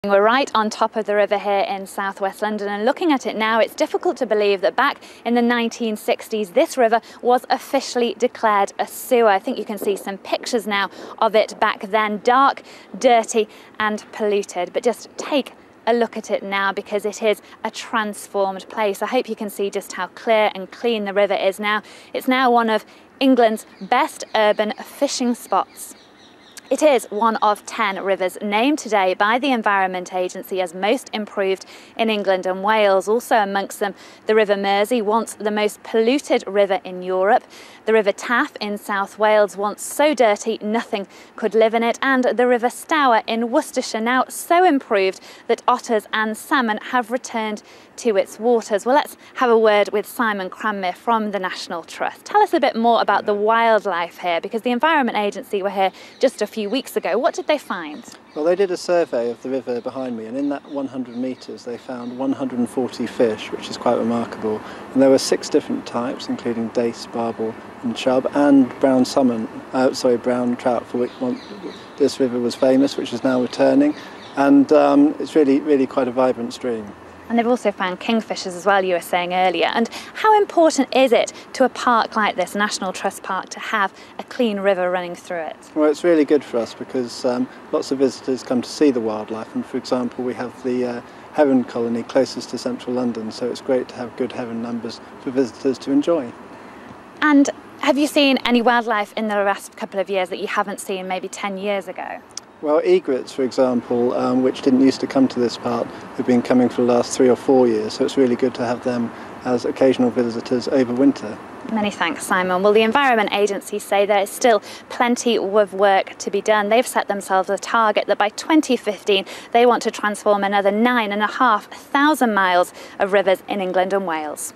We're right on top of the river here in southwest London, and looking at it now, it's difficult to believe that back in the 1960s this river was officially declared a sewer. I think you can see some pictures now of it back then, dark, dirty and polluted. But just take a look at it now, because it is a transformed place. I hope you can see just how clear and clean the river is now. It's now one of England's best urban fishing spots. It is one of 10 rivers named today by the Environment Agency as most improved in England and Wales. Also amongst them, the River Mersey, once the most polluted river in Europe. The River Taff in South Wales, once so dirty nothing could live in it. And the River Stour in Worcestershire, now so improved that otters and salmon have returned to its waters. Well, let's have a word with Simon Cranmere from the National Trust. Tell us a bit more about the wildlife here, because the Environment Agency were here just a few weeks ago. What did they find? Well, they did a survey of the river behind me, and in that 100 metres they found 140 fish, which is quite remarkable. And there were 6 different types, including dace, barbel and chub, and brown trout, for which this river was famous, which is now returning. And it's really quite a vibrant stream. And they've also found kingfishers as well, you were saying earlier. And how important is it to a park like this, National Trust Park, to have a clean river running through it? Well, it's really good for us because lots of visitors come to see the wildlife. And for example, we have the heron colony closest to central London, so it's great to have good heron numbers for visitors to enjoy. And have you seen any wildlife in the last couple of years that you haven't seen maybe 10 years ago? Well, egrets, for example, which didn't used to come to this part, have been coming for the last 3 or 4 years, so it's really good to have them as occasional visitors over winter. Many thanks, Simon. Well, the Environment Agency say there is still plenty of work to be done. They've set themselves a target that by 2015 they want to transform another 9,500 miles of rivers in England and Wales.